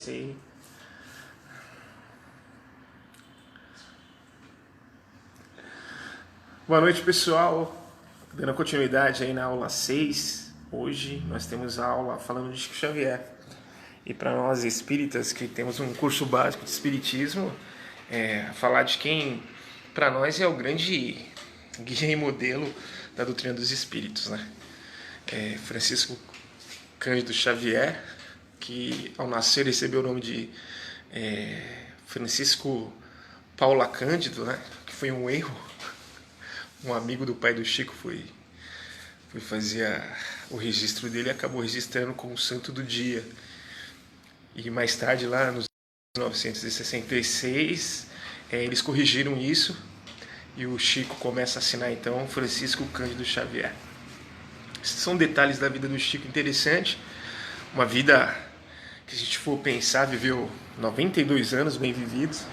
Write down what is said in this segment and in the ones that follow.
Sim. Boa noite, pessoal. Dando continuidade aí na aula 6. Hoje nós temos a aula falando de Chico Xavier. E para nós espíritas que temos um curso básico de espiritismo, falar de quem para nós é o grande guia e modelo da doutrina dos espíritos, né? Francisco Cândido Xavier, que ao nascer recebeu o nome de Francisco Paula Cândido, né? Que foi um erro. Um amigo do pai do Chico foi fazer o registro dele e acabou registrando como santo do dia. E mais tarde, lá nos 1966, eles corrigiram isso e o Chico começa a assinar então Francisco Cândido Xavier. Esses são detalhes da vida do Chico interessante. Uma vida que, se a gente for pensar, viveu 92 anos bem vividos.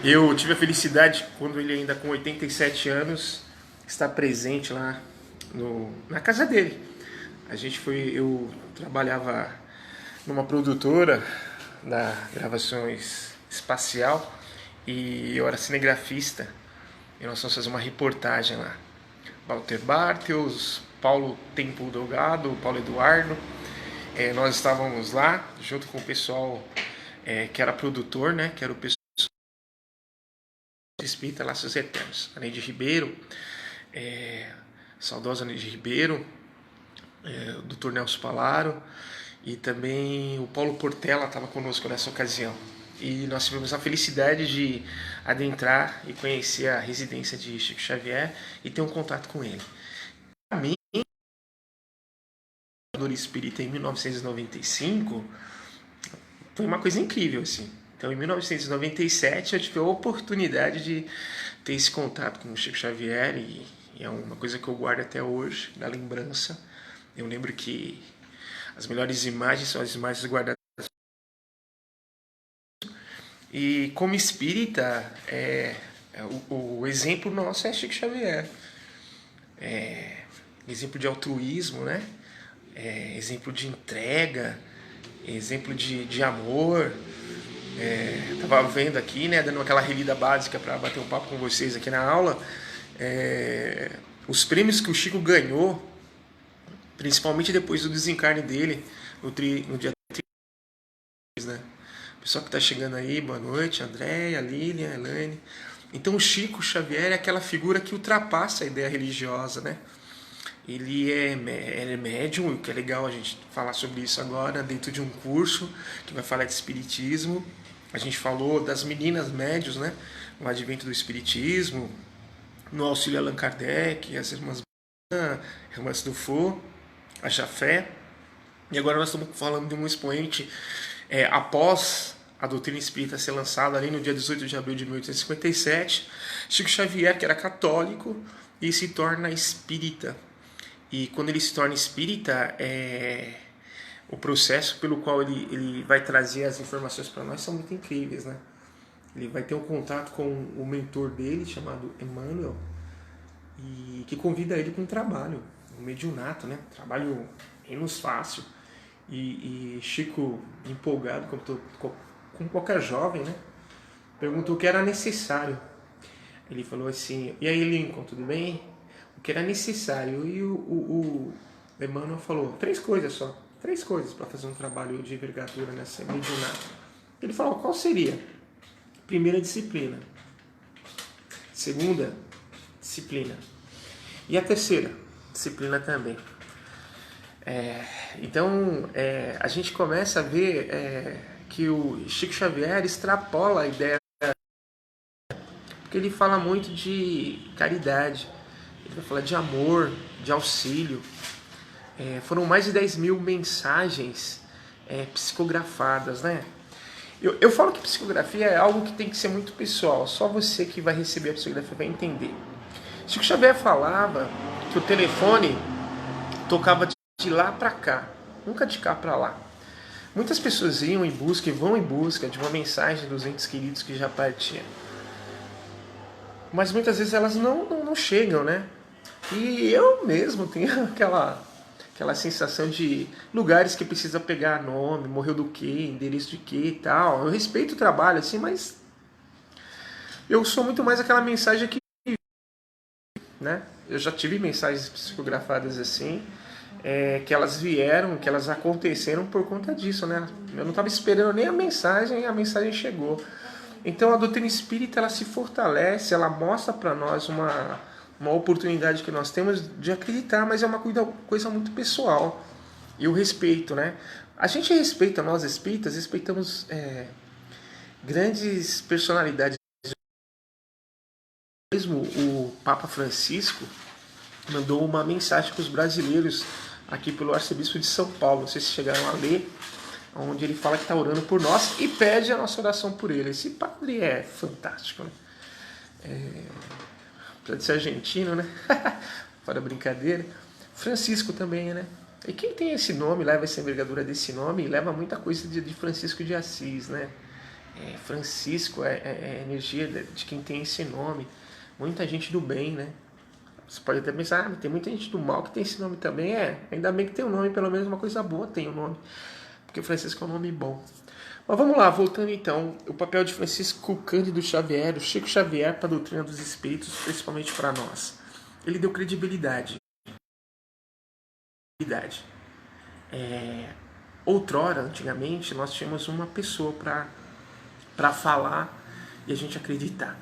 Eu tive a felicidade, quando ele ainda com 87 anos, estar presente lá na casa dele. Eu trabalhava numa produtora da Gravações Espacial e eu era cinegrafista. E nós fomos fazer uma reportagem lá. Walter Bartels, Paulo Tempo Delgado, Paulo Eduardo. Nós estávamos lá junto com o pessoal que era produtor, né? Que era o pessoal espírita Laços Eternos. A Neide Ribeiro, saudosa Neide Ribeiro, o Dr. Nelson Palaro e também o Paulo Portela estava conosco nessa ocasião. E nós tivemos a felicidade de adentrar e conhecer a residência de Chico Xavier e ter um contato com ele. Para mim, o espírita em 1995 foi uma coisa incrível, assim. Então, em 1997, eu tive a oportunidade de ter esse contato com o Chico Xavier e é uma coisa que eu guardo até hoje, da lembrança. Eu lembro que as melhores imagens são as imagens guardadas. E como espírita, o exemplo nosso é Chico Xavier. Exemplo de altruísmo, né? Exemplo de entrega, exemplo de amor. Estava vendo aqui, né, dando aquela relida básica para bater um papo com vocês aqui na aula. Os prêmios que o Chico ganhou, principalmente depois do desencarne dele, no dia 3, né? Pessoal que está chegando aí, boa noite, Andréia, Lilian, Elaine. Então o Chico Xavier é aquela figura que ultrapassa a ideia religiosa, né? Ele é médium, que é legal a gente falar sobre isso agora, dentro de um curso que vai falar de espiritismo. A gente falou das meninas médios, né? No advento do espiritismo, no auxílio Allan Kardec, as irmãs do Fo, a Jafé. E agora nós estamos falando de um expoente após a doutrina espírita ser lançada ali no dia 18 de abril de 1857, Chico Xavier, que era católico, e se torna espírita. E quando ele se torna espírita, o processo pelo qual ele vai trazer as informações para nós são muito incríveis, né? Ele vai ter um contato com o mentor dele, chamado Emmanuel, e que convida ele para um trabalho, um mediunato, né? Trabalho menos fácil. E Chico, empolgado, como qualquer jovem, né? Perguntou o que era necessário. Ele falou assim: e aí, Lincoln, tudo bem? O que era necessário? E o Emmanuel falou: 3 coisas só. 3 coisas para fazer um trabalho de envergadura nessa mediunato. Ele falou: qual seria? Primeira, disciplina. Segunda, disciplina. E a terceira, disciplina também. Então, a gente começa a ver que o Chico Xavier extrapola a ideia, porque ele fala muito de caridade, ele vai falar de amor, de auxílio. Foram mais de 10 mil mensagens psicografadas, né? Eu falo que psicografia é algo que tem que ser muito pessoal, só você que vai receber a psicografia vai entender. Chico Xavier falava que o telefone tocava de lá para cá, nunca de cá para lá. Muitas pessoas iam em busca e vão em busca de uma mensagem dos entes queridos que já partiram. Mas muitas vezes elas não chegam, né? E eu mesmo tenho aquela sensação de lugares que precisa pegar nome, morreu do quê, endereço de quê e tal. Eu respeito o trabalho, assim, mas eu sou muito mais aquela mensagem que, né? Eu já tive mensagens psicografadas assim, que elas vieram, que elas aconteceram por conta disso, né? Eu não estava esperando nem a mensagem e a mensagem chegou. Então a doutrina espírita, ela se fortalece, ela mostra para nós uma oportunidade que nós temos de acreditar, mas é uma coisa muito pessoal. E o respeito, né? A gente respeita, nós espíritas, respeitamos grandes personalidades. Mesmo o Papa Francisco mandou uma mensagem para os brasileiros aqui pelo arcebispo de São Paulo. Não sei se chegaram a ler, onde ele fala que está orando por nós e pede a nossa oração por ele. Esse padre é fantástico, né? Apesar de ser argentino, né? Fora brincadeira. Francisco também, né? E quem tem esse nome, leva essa envergadura desse nome, leva muita coisa de Francisco de Assis, né? Francisco é energia de quem tem esse nome. Muita gente do bem, né? Você pode até pensar, tem muita gente do mal que tem esse nome também. Ainda bem que tem um nome, pelo menos uma coisa boa tem um nome. Porque Francisco é um nome bom. Mas vamos lá, voltando então. O papel de Francisco Cândido Xavier, o Chico Xavier, para a doutrina dos espíritos, principalmente para nós. Ele deu credibilidade. Outrora, antigamente, nós tínhamos uma pessoa para falar e a gente acreditar.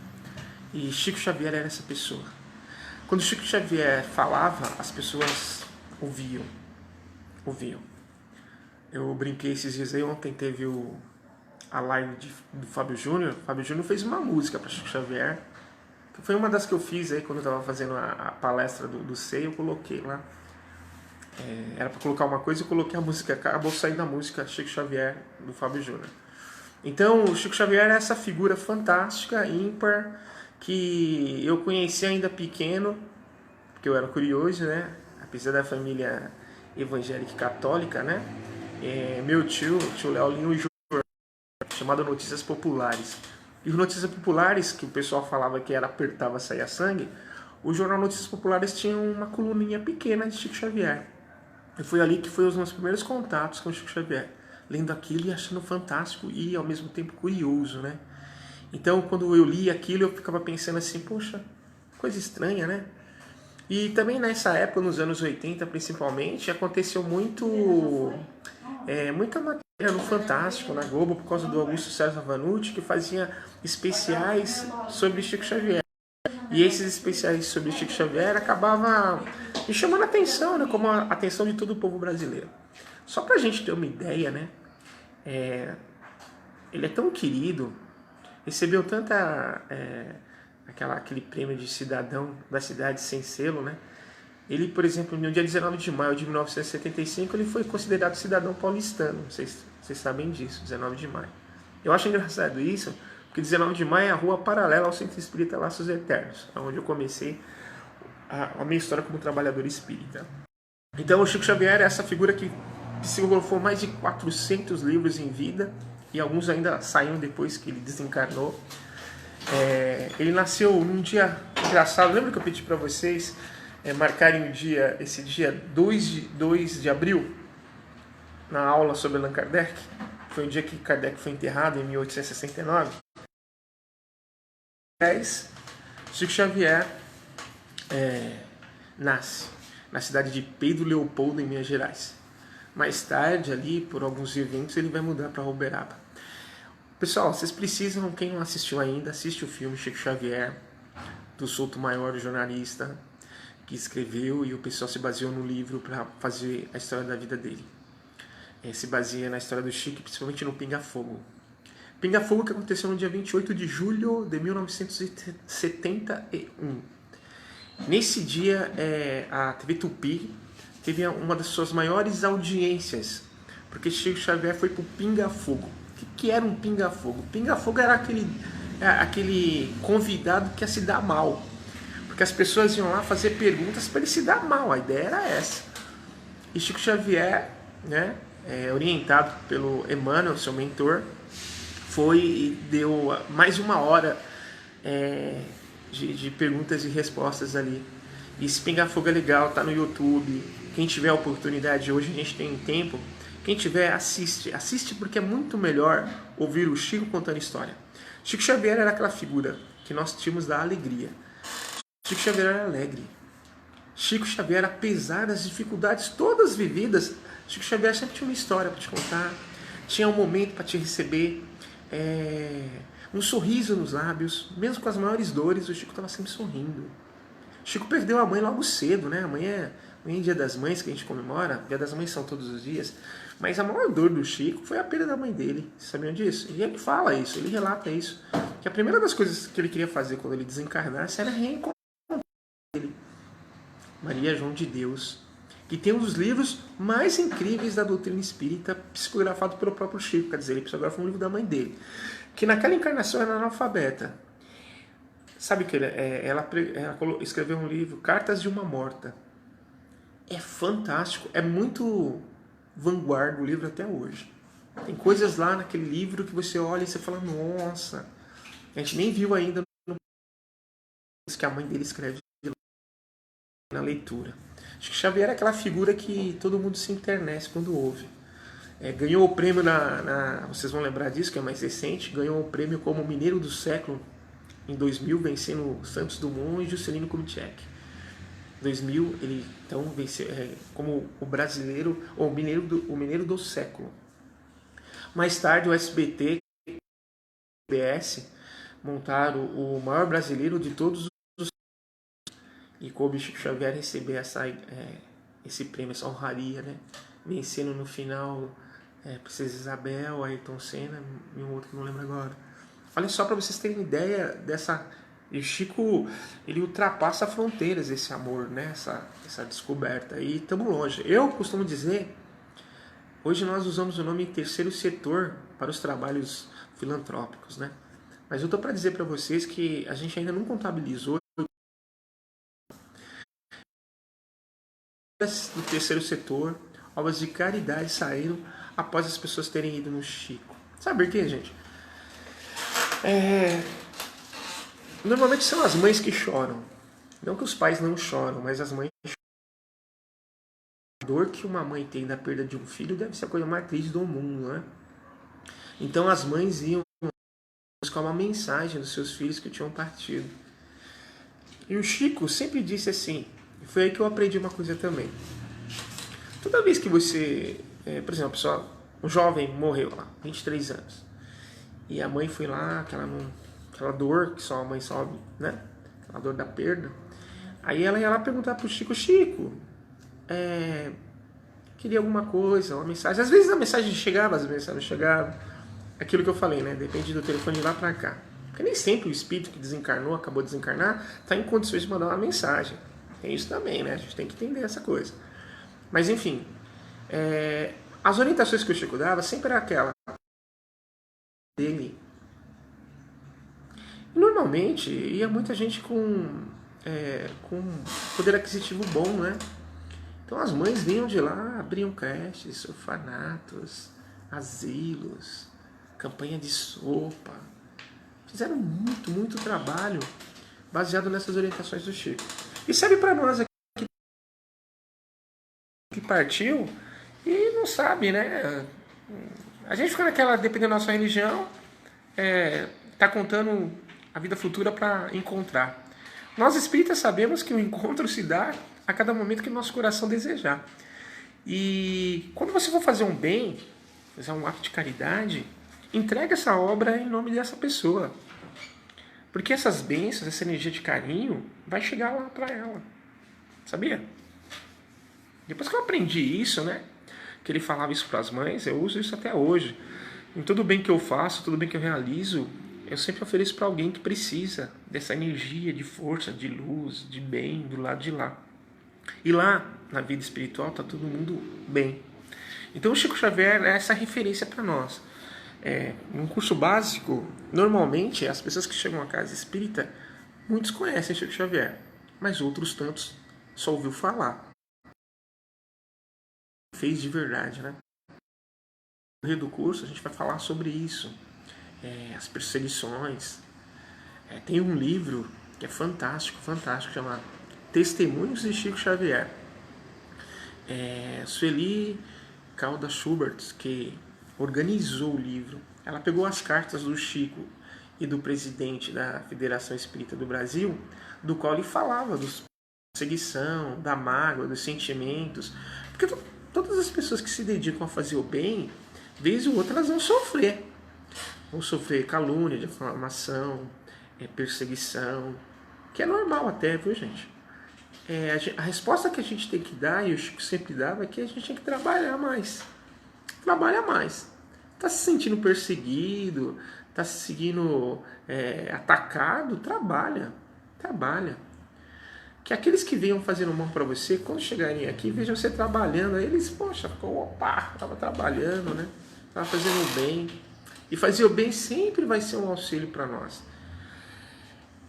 E Chico Xavier era essa pessoa. Quando Chico Xavier falava, as pessoas ouviam. Eu brinquei esses dias aí, ontem teve a live do Fábio Júnior. O Fábio Júnior fez uma música para Chico Xavier, que foi uma das que eu fiz aí quando eu estava fazendo a palestra do SEI, eu coloquei lá. Era para colocar uma coisa e eu coloquei a música, acabou saindo a música Chico Xavier do Fábio Júnior. Então o Chico Xavier é essa figura fantástica, ímpar, que eu conheci ainda pequeno, porque eu era curioso, né? Apesar da família evangélica e católica, né? Meu tio Léo Lino, um jornal chamado Notícias Populares. E os Notícias Populares, que o pessoal falava que era apertava, saía sangue, o jornal Notícias Populares tinha uma coluninha pequena de Chico Xavier. E foi ali que foi os meus primeiros contatos com o Chico Xavier. Lendo aquilo e achando fantástico e ao mesmo tempo curioso, né? Então, quando eu li aquilo, eu ficava pensando assim, poxa, coisa estranha, né? E também nessa época, nos anos 80 principalmente, aconteceu muita matéria no Fantástico, na Globo, por causa do Augusto César Vanucci, que fazia especiais sobre Chico Xavier. E esses especiais sobre Chico Xavier acabavam me chamando a atenção, né? Como a atenção de todo o povo brasileiro. Só pra gente ter uma ideia, né? Ele é tão querido, recebeu aquele prêmio de cidadão da cidade sem selo, né? Ele, por exemplo, no dia 19 de maio de 1975, ele foi considerado cidadão paulistano. Vocês sabem disso, 19 de maio. Eu acho engraçado isso, porque 19 de maio é a rua paralela ao Centro Espírita Laços Eternos, onde eu comecei a minha história como trabalhador espírita. Então, o Chico Xavier é essa figura que psicografou mais de 400 livros em vida, e alguns ainda saíram depois que ele desencarnou. Ele nasceu num dia engraçado. Lembra que eu pedi para vocês marcarem esse dia 2 de abril, na aula sobre Allan Kardec? Foi o dia que Kardec foi enterrado, em 1869. Chico Xavier nasce na cidade de Pedro Leopoldo, em Minas Gerais. Mais tarde, ali, por alguns eventos, ele vai mudar para Uberaba. Pessoal, vocês precisam, quem não assistiu ainda, assiste o filme Chico Xavier, do Souto Maior, jornalista, que escreveu, e o pessoal se baseou no livro para fazer a história da vida dele. Se baseia na história do Chico, principalmente no Pinga Fogo. Pinga Fogo que aconteceu no dia 28 de julho de 1971. Nesse dia, a TV Tupi teve uma das suas maiores audiências, porque Chico Xavier foi pro Pinga Fogo. O que era um Pinga Fogo? Pinga Fogo era aquele convidado que ia se dar mal, porque as pessoas iam lá fazer perguntas para ele se dar mal. A ideia era essa. E Chico Xavier, né, orientado pelo Emmanuel, seu mentor, foi e deu mais uma hora de perguntas e respostas ali. E esse Pinga Fogo é legal, tá no YouTube. Quem tiver a oportunidade, hoje a gente tem tempo, quem tiver, assiste. Assiste porque é muito melhor ouvir o Chico contando história. Chico Xavier era aquela figura que nós tínhamos da alegria. Chico Xavier era alegre. Chico Xavier, apesar das dificuldades todas vividas, Chico Xavier sempre tinha uma história para te contar, tinha um momento para te receber, um sorriso nos lábios, mesmo com as maiores dores, o Chico estava sempre sorrindo. Chico perdeu a mãe logo cedo, né? Amanhã é Dia das Mães que a gente comemora, Dia das Mães são todos os dias, mas a maior dor do Chico foi a perda da mãe dele. Vocês sabiam disso? E ele fala isso, ele relata isso, que a primeira das coisas que ele queria fazer quando ele desencarnasse era reencontrar ele. Maria João de Deus, que tem um dos livros mais incríveis da doutrina espírita, psicografado pelo próprio Chico, quer dizer, ele psicografou um livro da mãe dele, que naquela encarnação era analfabeta. Sabe que ela escreveu um livro, Cartas de uma Morta. É fantástico, é muito vanguarda o livro até hoje. Tem coisas lá naquele livro que você olha e você fala, nossa, a gente nem viu ainda que a mãe dele escreve na leitura. Acho que Xavier é aquela figura que todo mundo se internece quando ouve. Ganhou o prêmio vocês vão lembrar disso, que é mais recente, ganhou o prêmio como Mineiro do Século em 2000, vencendo Santos Dumont e Juscelino Kubitschek. Em 2000, ele então venceu como o brasileiro, ou o mineiro do século. Mais tarde, o SBT e o BS montaram o maior brasileiro de todos os. E coube Chico Xavier receber esse prêmio, essa honraria, né? Vencendo no final Princesa Isabel, Ayrton Senna e um outro que não lembro agora. Olha só para vocês terem ideia dessa. E Chico, ele ultrapassa fronteiras, esse amor, né? Essa descoberta. E estamos longe. Eu costumo dizer, hoje nós usamos o nome terceiro setor para os trabalhos filantrópicos, né? Mas eu estou para dizer para vocês que a gente ainda não contabilizou do terceiro setor, obras de caridade saíram após as pessoas terem ido no Chico. Sabe por quê, gente? Normalmente são as mães que choram. Não que os pais não choram, mas as mães choram. A dor que uma mãe tem da perda de um filho deve ser a coisa mais triste do mundo, né? Então as mães iam buscar uma mensagem dos seus filhos que tinham partido. E o Chico sempre disse assim, foi aí que eu aprendi uma coisa também. Toda vez que você, por exemplo, um jovem morreu lá, 23 anos, e a mãe foi lá, aquela dor que só a mãe sobe, né? Aquela dor da perda. Aí ela ia lá perguntar pro Chico, queria alguma coisa, uma mensagem. Às vezes a mensagem chegava, às vezes não chegava. Aquilo que eu falei, né? Depende do telefone de lá pra cá. Porque nem sempre o espírito que desencarnou, acabou de desencarnar, está em condições de mandar uma mensagem. Tem isso também, né? A gente tem que entender essa coisa. Mas enfim, as orientações que o Chico dava sempre era aquela dele. E normalmente ia muita gente com poder aquisitivo bom, né? Então as mães vinham de lá, abriam creches, orfanatos, asilos, campanha de sopa. Fizeram muito, muito trabalho baseado nessas orientações do Chico. E serve para nós aqui que partiu e não sabe, né? A gente fica naquela, dependendo da nossa religião, tá contando a vida futura para encontrar. Nós espíritas sabemos que o encontro se dá a cada momento que o nosso coração desejar. E quando você for fazer um bem, fazer um ato de caridade, entrega essa obra em nome dessa pessoa. Porque essas bênçãos, essa energia de carinho, vai chegar lá para ela. Sabia? Depois que eu aprendi isso, né? Que ele falava isso para as mães, eu uso isso até hoje. Em tudo bem que eu faço, tudo bem que eu realizo, eu sempre ofereço para alguém que precisa dessa energia de força, de luz, de bem, do lado de lá. E lá, na vida espiritual, está todo mundo bem. Então o Chico Xavier é essa referência para nós. Um curso básico, normalmente, as pessoas que chegam à casa espírita, muitos conhecem Chico Xavier, mas outros tantos só ouviu falar. Fez de verdade, né? No decorrer do curso a gente vai falar sobre isso, as perseguições. Tem um livro que é fantástico, chamado Testemunhos de Chico Xavier. Sueli Calda Schubert, que organizou o livro, ela pegou as cartas do Chico e do presidente da Federação Espírita do Brasil, do qual ele falava da perseguição, da mágoa, dos sentimentos. Porque todas as pessoas que se dedicam a fazer o bem, vez ou outra, elas vão sofrer. Vão sofrer calúnia, difamação, perseguição, que é normal até, viu, gente? A resposta que a gente tem que dar, e o Chico sempre dava, é que a gente tem que trabalhar mais. Trabalha mais. Tá se sentindo perseguido, tá se sentindo atacado, trabalha. Que aqueles que venham fazendo mão para você, quando chegarem aqui, vejam você trabalhando. Aí eles, poxa, opa, tava trabalhando, né? Tava fazendo o bem. E fazer o bem sempre vai ser um auxílio para nós.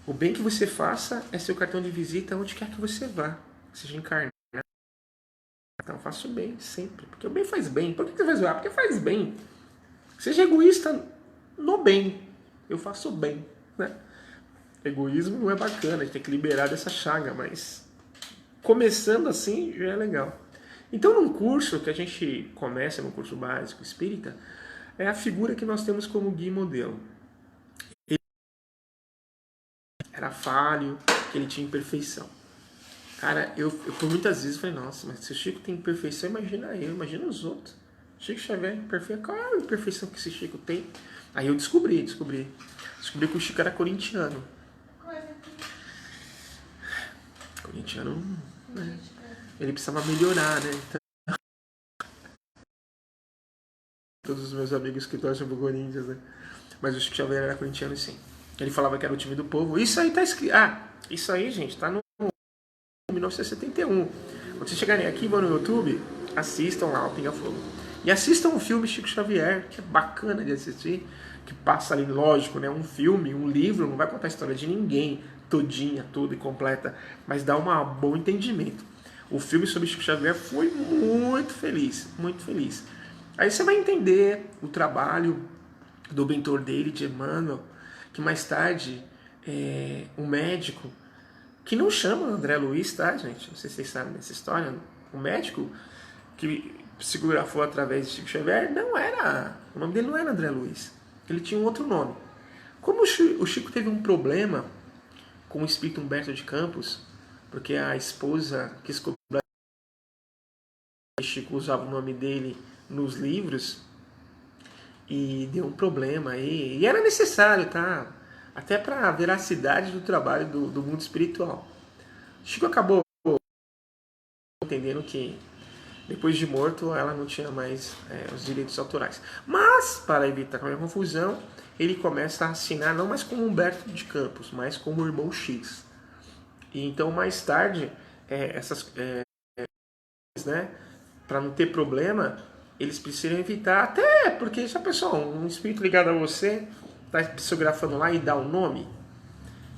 O bem que você faça é seu cartão de visita onde quer que você vá. Seja encarnado. Então faça o bem sempre. Porque o bem faz bem. Por que você vai zoar? Porque faz bem. Seja egoísta no bem. Eu faço o bem, né? Egoísmo não é bacana, a gente tem que liberar dessa chaga, mas começando assim já é legal. Então, num curso que a gente começa, no curso básico espírita, é a figura que nós temos como guia e modelo. Ele era falho, que ele tinha imperfeição. Cara, eu por muitas vezes falei, nossa, mas se o Chico tem imperfeição, imagina eu, imagina os outros. Chico Xavier, perfeito. Qual é a imperfeição que esse Chico tem? Aí eu descobri que o Chico era corintiano. Corintiano, né? Ele precisava melhorar, né? Então, todos os meus amigos que torcem pro Corinthians, né? Mas o Chico Xavier era corintiano, sim. Ele falava que era o time do povo. Isso aí tá escrito. Isso aí, gente, tá no 1971. Quando vocês chegarem aqui, vão no YouTube, assistam lá o Pinga Fogo. E assistam o filme Chico Xavier, que é bacana de assistir, que passa ali, lógico, né? Um filme, um livro, não vai contar a história de ninguém, todinha, toda e completa, mas dá um bom entendimento. O filme sobre Chico Xavier foi muito feliz, muito feliz. Aí você vai entender o trabalho do mentor dele, de Emmanuel, que mais tarde um médico, que não chama André Luiz, tá, gente? Não sei se vocês sabem dessa história. O médico que psicografou através de Chico Xavier o nome dele não era André Luiz. Ele tinha um outro nome. Como o Chico teve um problema com o espírito Humberto de Campos, porque a esposa quis cobrar, Chico usava o nome dele nos livros, e deu um problema aí. E era necessário, tá? Até para a veracidade do trabalho do mundo espiritual. Chico acabou entendendo que depois de morto ela não tinha mais os direitos autorais. Mas, para evitar qualquer confusão, ele começa a assinar não mais como Humberto de Campos, mas como Irmão X. E então, mais tarde, né, para não ter problema, eles precisam evitar, até porque, já pessoal, um espírito ligado a você está psicografando lá e dá o nome,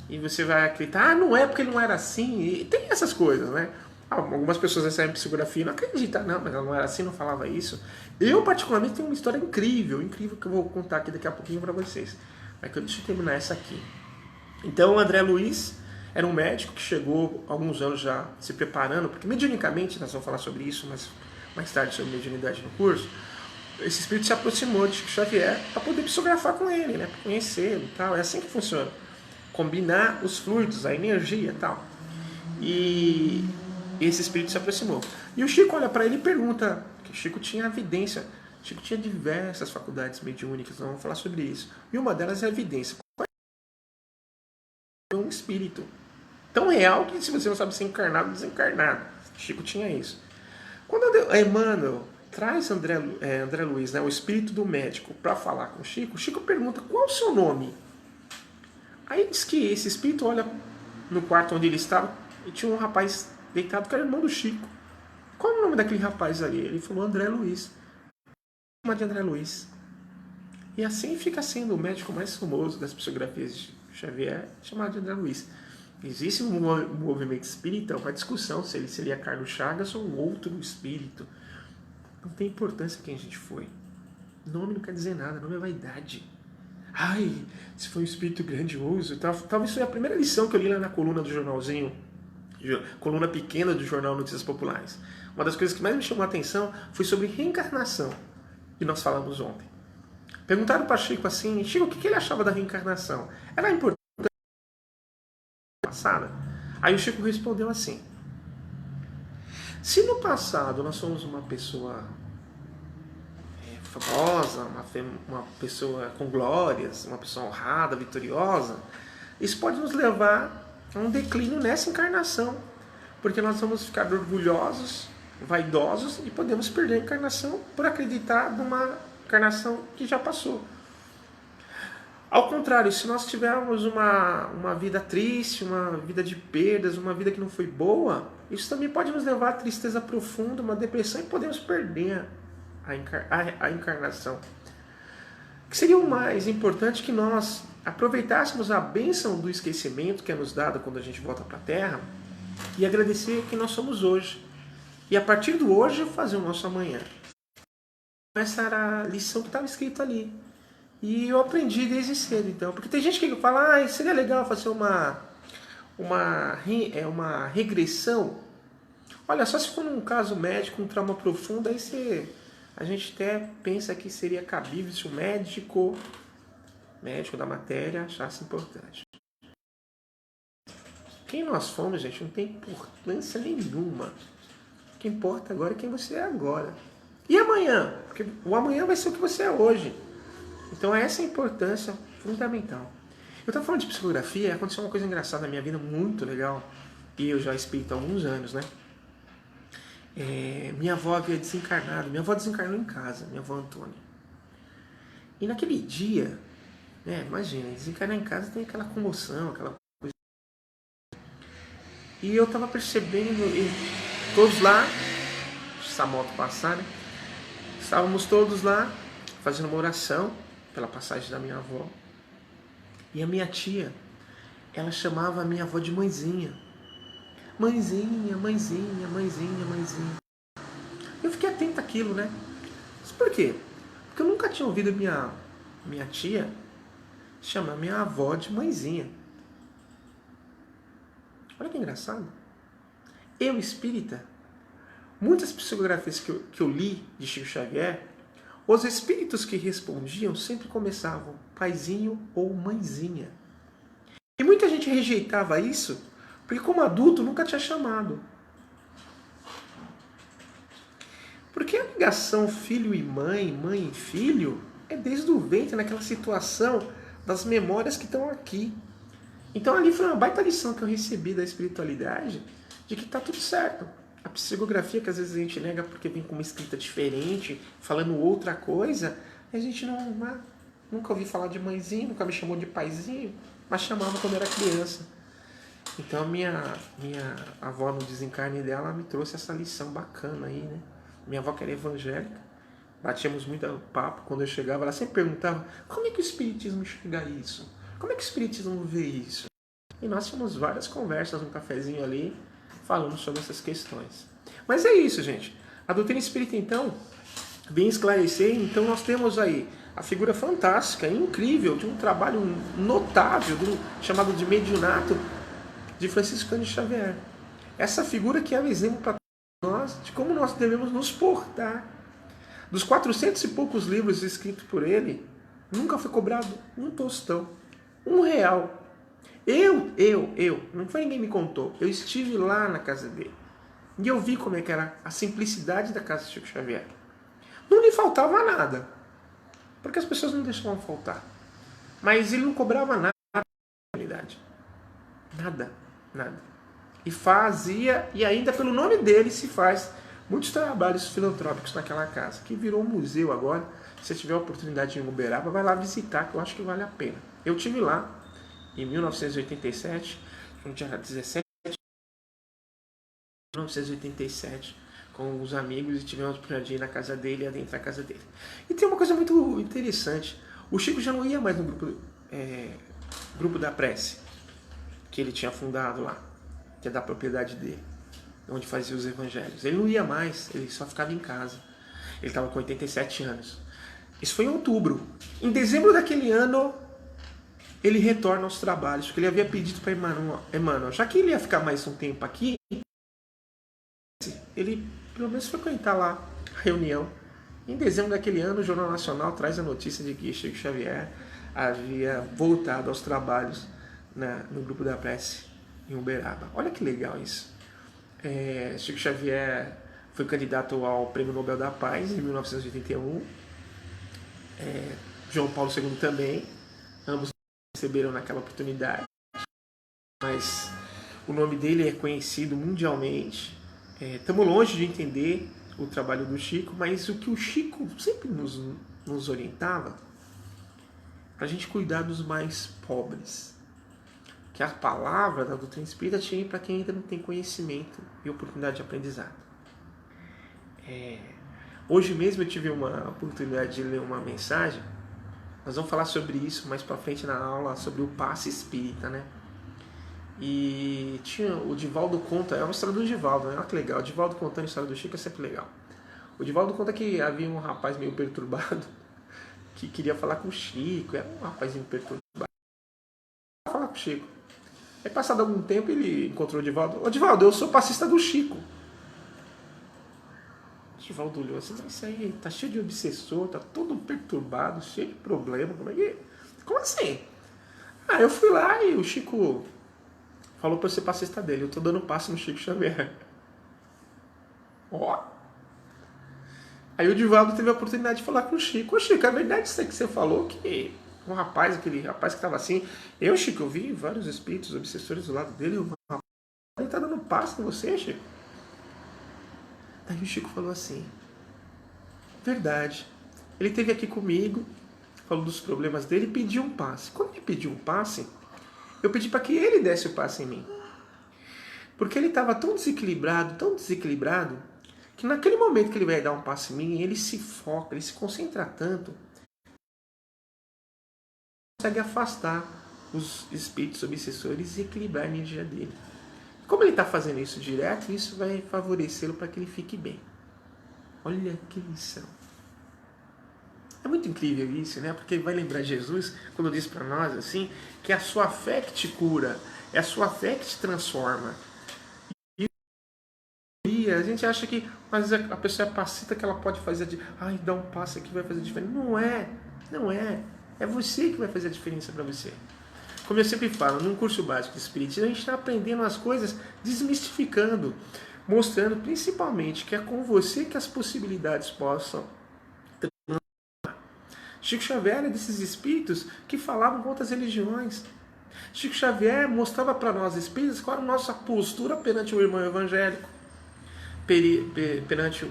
e você vai acreditar, não é porque não era assim, e tem essas coisas, né? Algumas pessoas recebem psicografia e não acreditam, não, mas ela não era assim, não falava isso. Eu, particularmente, tenho uma história incrível que eu vou contar aqui daqui a pouquinho para vocês. Mas deixa eu terminar essa aqui. Então, o André Luiz era um médico que chegou há alguns anos já se preparando, porque mediunicamente, nós vamos falar sobre isso, mas mais tarde sobre mediunidade no curso, esse espírito se aproximou de Chico Xavier para poder psicografar com ele, né, para conhecê-lo e tal. É assim que funciona. Combinar os fluidos, a energia e tal. E esse espírito se aproximou. E o Chico olha para ele e pergunta, que o Chico tinha evidência, o Chico tinha diversas faculdades mediúnicas, nós vamos falar sobre isso. E uma delas é a evidência. É um espírito tão real que se você não sabe se é encarnado ou desencarnado. O Chico tinha isso. Quando Emmanuel traz André Luiz, né, o espírito do médico, para falar com o Chico pergunta qual é o seu nome. Aí diz que esse espírito olha no quarto onde ele estava e tinha um rapaz deitado que era irmão do Chico. Qual é o nome daquele rapaz ali? Ele falou André Luiz. Chama de André Luiz. E assim fica sendo o médico mais famoso das psicografias de Xavier, chamado de André Luiz. Existe um movimento espírita, uma discussão se ele seria Carlos Chagas ou um outro espírito. Não tem importância quem a gente foi. Nome não quer dizer nada, nome é vaidade. Ai, se foi um espírito grandioso. Talvez foi a primeira lição que eu li lá na coluna do jornalzinho, coluna pequena do jornal Notícias Populares. Uma das coisas que mais me chamou a atenção foi sobre reencarnação, que nós falamos ontem. Perguntaram para Chico assim, Chico, o que ele achava da reencarnação? Era importante passada? Aí o Chico respondeu assim: se no passado nós somos uma pessoa famosa, uma pessoa com glórias, uma pessoa honrada, vitoriosa, isso pode nos levar a um declínio nessa encarnação, porque nós vamos ficar orgulhosos, vaidosos e podemos perder a encarnação por acreditar numa encarnação que já passou. Ao contrário, se nós tivermos uma vida triste, uma vida de perdas, uma vida que não foi boa, isso também pode nos levar a tristeza profunda, uma depressão, e podemos perder a encarnação. O que seria o mais importante que nós aproveitássemos a bênção do esquecimento que é nos dada quando a gente volta para a Terra e agradecer quem nós somos hoje. E a partir do hoje fazer o nosso amanhã. Essa era a lição que estava escrita ali. E eu aprendi desde cedo, então. Porque tem gente que fala, seria legal fazer uma regressão. Olha, só se for num caso médico, um trauma profundo, aí a gente até pensa que seria cabível se o médico da matéria achasse importante. Quem nós fomos, gente, não tem importância nenhuma. O que importa agora é quem você é agora. E amanhã? Porque o amanhã vai ser o que você é hoje. Então essa é a importância fundamental. Eu estava falando de psicografia, aconteceu uma coisa engraçada na minha vida, muito legal, e eu já espírito há alguns anos, né? Minha avó havia desencarnado, minha avó desencarnou em casa, minha avó Antônia. E naquele dia, imagina, desencarnar em casa tem aquela comoção, aquela coisa. E eu estava percebendo, todos lá, essa moto passar, né? Estávamos todos lá, fazendo uma oração pela passagem da minha avó. E a minha tia, ela chamava a minha avó de mãezinha. Mãezinha, mãezinha, mãezinha, mãezinha. Eu fiquei atento àquilo, né? Mas por quê? Porque eu nunca tinha ouvido minha tia chamar minha avó de mãezinha. Olha que engraçado. Eu, espírita, muitas psicografias que eu li de Chico Xavier, os espíritos que respondiam sempre começavam paizinho ou mãezinha. E muita gente rejeitava isso, porque como adulto nunca tinha chamado. Porque a ligação filho e mãe, mãe e filho, é desde o ventre, naquela situação das memórias que estão aqui. Então ali foi uma baita lição que eu recebi da espiritualidade, de que está tudo certo. A psicografia, que às vezes a gente nega porque vem com uma escrita diferente, falando outra coisa, a gente nunca ouvi falar de mãezinho, nunca me chamou de paizinho, mas chamava quando era criança. Então minha avó, no desencarne dela, me trouxe essa lição bacana aí, né? Minha avó, que era evangélica, batíamos muito papo. Quando eu chegava, ela sempre perguntava: como é que o espiritismo enxerga isso? Como é que o espiritismo vê isso? E nós tínhamos várias conversas no cafezinho ali, falando sobre essas questões. Mas é isso, gente. A doutrina espírita, então, vem esclarecer. Então nós temos aí a figura fantástica, incrível, de um trabalho notável, chamado de mediunato, de Francisco Cândido Xavier. Essa figura que é um exemplo para nós de como nós devemos nos portar. Dos 400 e poucos livros escritos por ele, nunca foi cobrado um tostão, R$1. Não foi ninguém me contou. Eu estive lá na casa dele. E eu vi como é que era a simplicidade da casa de Chico Xavier. Não lhe faltava nada, porque as pessoas não deixavam faltar. Mas ele não cobrava nada da comunidade. Nada. E fazia, e ainda pelo nome dele se faz muitos trabalhos filantrópicos naquela casa, que virou um museu agora. Se você tiver a oportunidade de ir em Uberaba, vai lá visitar, que eu acho que vale a pena. Eu estive lá em 1987, no dia 17 de 1987, com os amigos, e tivemos a oportunidade de ir na casa dele e adentrar a casa dele. E tem uma coisa muito interessante: o Chico já não ia mais no grupo da prece, que ele tinha fundado lá, que é da propriedade dele, onde fazia os evangelhos. Ele não ia mais, ele só ficava em casa. Ele estava com 87 anos. Isso foi em outubro. Em dezembro daquele ano, ele retorna aos trabalhos, porque ele havia pedido para Emmanuel, já que ele ia ficar mais um tempo aqui, ele pelo menos frequentar lá a reunião. Em dezembro daquele ano, o Jornal Nacional traz a notícia de que Chico Xavier havia voltado aos trabalhos no grupo da prece em Uberaba. Olha que legal isso. Chico Xavier foi candidato ao Prêmio Nobel da Paz em 1981. João Paulo II também. Ambos receberam naquela oportunidade. Mas o nome dele é conhecido mundialmente. Estamos longe de entender o trabalho do Chico, mas o que o Chico sempre nos orientava, para a gente cuidar dos mais pobres. Que a palavra da doutrina espírita tinha para quem ainda não tem conhecimento e oportunidade de aprendizado. Hoje mesmo eu tive uma oportunidade de ler uma mensagem. Nós vamos falar sobre isso mais para frente na aula, sobre o passe espírita, né? E tinha o Divaldo conta, é uma história do Divaldo, né? Olha que legal, o Divaldo contando a história do Chico é sempre legal. O Divaldo conta que havia um rapaz meio perturbado que queria falar com o Chico, era um rapazinho perturbado. Falar com o Chico. Aí passado algum tempo ele encontrou o Divaldo. Ô Divaldo, eu sou passista do Chico. O Divaldo olhou assim, mas isso aí tá cheio de obsessor, tá todo perturbado, cheio de problema, como assim? Eu fui lá e o Chico falou pra eu ser passista dele, eu tô dando passe no Chico Xavier. Ó. Aí o Divaldo teve a oportunidade de falar com o Chico. Ô Chico, é verdade isso aí que você falou, que um rapaz, aquele rapaz que estava assim, Chico, eu vi vários espíritos obsessores do lado dele, ele tá dando passe em você, Chico. Daí o Chico falou assim, verdade, ele esteve aqui comigo, falou dos problemas dele e pediu um passe. Quando ele pediu um passe, eu pedi para que ele desse o passe em mim. Porque ele estava tão desequilibrado, que naquele momento que ele vai dar um passe em mim, ele se foca, ele se concentra tanto, consegue afastar os espíritos obsessores e equilibrar a energia dele. Como ele está fazendo isso direto, isso vai favorecê-lo para que ele fique bem. Olha que lição. É muito incrível isso, né? Porque vai lembrar Jesus, quando diz para nós assim, que é a sua fé que te cura, é a sua fé que te transforma. E a gente acha que mas a pessoa é passista, que ela pode fazer, dar um passo aqui vai fazer diferença. Não é. É você que vai fazer a diferença para você. Como eu sempre falo, num curso básico de Espiritismo, a gente está aprendendo as coisas, desmistificando, mostrando principalmente que é com você que as possibilidades possam transformar. Chico Xavier era desses espíritos que falavam com outras religiões. Chico Xavier mostrava para nós espíritas qual era a nossa postura perante o irmão evangélico, perante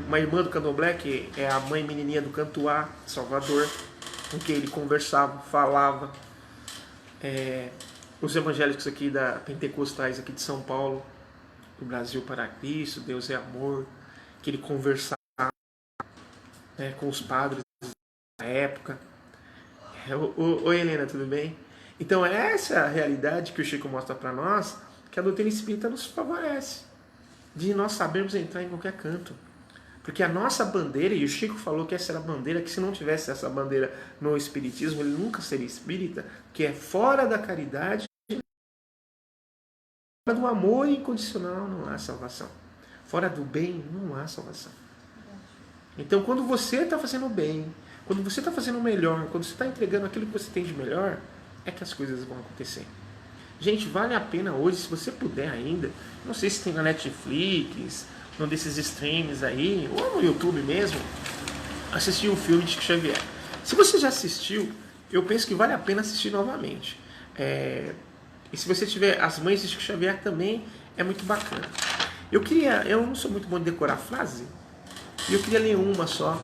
uma irmã do Candomblé, que é a mãe menininha do Cantuá, Salvador, com quem ele conversava, falava. Os evangélicos aqui pentecostais aqui de São Paulo, do Brasil para Cristo, Deus é amor, que ele conversava com os padres da época. Oi Helena, tudo bem? Então essa é a realidade que o Chico mostra para nós, que a doutrina espírita nos favorece, de nós sabermos entrar em qualquer canto. Porque a nossa bandeira, e o Chico falou que essa era a bandeira, que se não tivesse essa bandeira no espiritismo, ele nunca seria espírita, que é fora da caridade, fora do amor incondicional não há salvação. Fora do bem não há salvação. Então quando você está fazendo o bem, quando você está fazendo o melhor, quando você está entregando aquilo que você tem de melhor, é que as coisas vão acontecer. Gente, vale a pena hoje, se você puder ainda, não sei se tem na Netflix, num desses streams aí, ou no YouTube mesmo, assistir o filme de Chico Xavier. Se você já assistiu, eu penso que vale a pena assistir novamente. E se você tiver As Mães de Chico Xavier também, é muito bacana. Eu não sou muito bom de decorar frase, e eu queria ler uma só,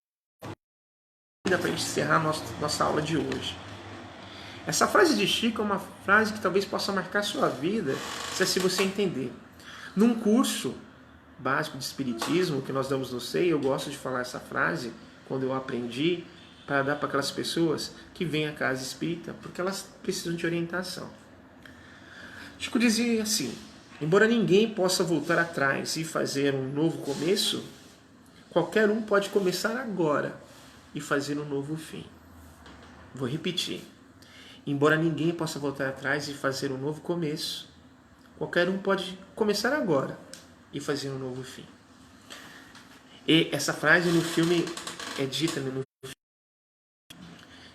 para a gente encerrar nossa aula de hoje. Essa frase de Chico é uma frase que talvez possa marcar a sua vida, se você entender. Num curso básico de espiritismo que nós damos no SEI, eu gosto de falar essa frase quando eu aprendi, para dar para aquelas pessoas que vêm à casa espírita, porque elas precisam de orientação. Chico dizia assim: embora ninguém possa voltar atrás e fazer um novo começo, qualquer um pode começar agora e fazer um novo fim. Vou repetir. Embora ninguém possa voltar atrás e fazer um novo começo, qualquer um pode começar agora e fazer um novo fim. E essa frase no filme é dita no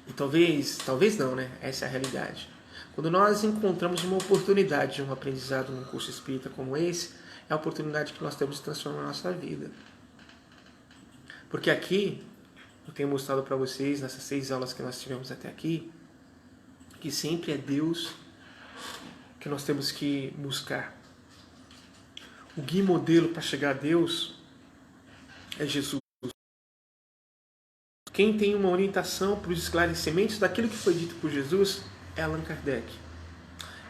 e talvez não, né? Essa é a realidade. Quando nós encontramos uma oportunidade de um aprendizado num curso espírita como esse, é a oportunidade que nós temos de transformar a nossa vida. Porque aqui, eu tenho mostrado para vocês, nessas 6 aulas que nós tivemos até aqui, que sempre é Deus que nós temos que buscar. O guia modelo para chegar a Deus é Jesus. Quem tem uma orientação para os esclarecimentos daquilo que foi dito por Jesus é Allan Kardec.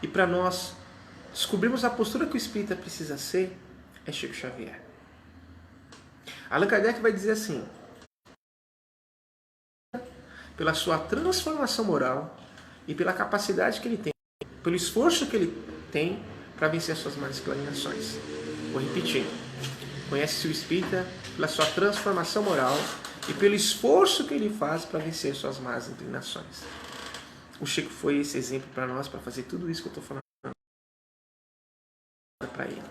E para nós descobrirmos a postura que o espírita precisa ser, é Chico Xavier. Allan Kardec vai dizer assim: pela sua transformação moral e pela capacidade que ele tem, pelo esforço que ele tem para vencer as suas más inclinações. Vou repetir. Conhece-se o espírita pela sua transformação moral e pelo esforço que ele faz para vencer suas más inclinações. O Chico foi esse exemplo para nós, para fazer tudo isso que eu estou falando para ele.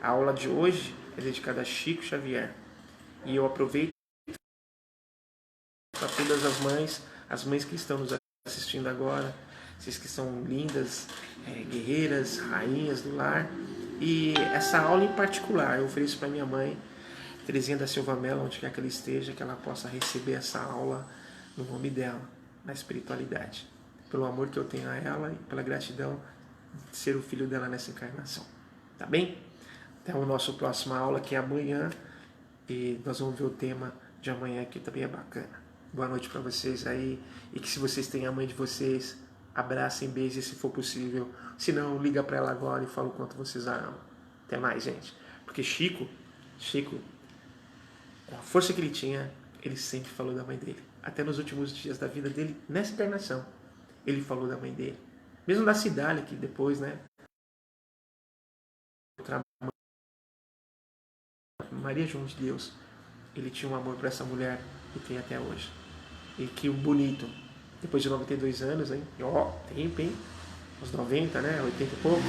A aula de hoje é dedicada a Chico Xavier. E eu aproveito para todas as mães que estão nos assistindo agora, vocês que são lindas, guerreiras, rainhas do lar. E essa aula em particular eu ofereço para minha mãe, Terezinha da Silva Mello, onde quer que ela esteja, que ela possa receber essa aula no nome dela, na espiritualidade. Pelo amor que eu tenho a ela e pela gratidão de ser o filho dela nessa encarnação. Tá bem? Até o nosso próximo aula, que é amanhã. E nós vamos ver o tema de amanhã, que também é bacana. Boa noite para vocês aí. E que se vocês têm a mãe de vocês, abracem, beijem se for possível. Se não, liga para ela agora e fala o quanto vocês a amam. Até mais, gente. Porque Chico, com a força que ele tinha, ele sempre falou da mãe dele. Até nos últimos dias da vida dele, nessa encarnação, ele falou da mãe dele. Mesmo da Cidália, que depois, né? Maria João de Deus, ele tinha um amor por essa mulher e tem até hoje. E que bonito, depois de 92 anos, hein? Tempo, hein? Uns 90, né? 80 e pouco,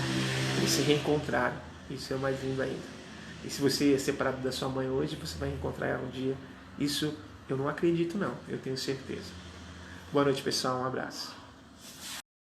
eles se reencontraram. Isso é o mais lindo ainda. E se você é separado da sua mãe hoje, você vai encontrar ela um dia. Isso eu não acredito, não. Eu tenho certeza. Boa noite, pessoal. Um abraço.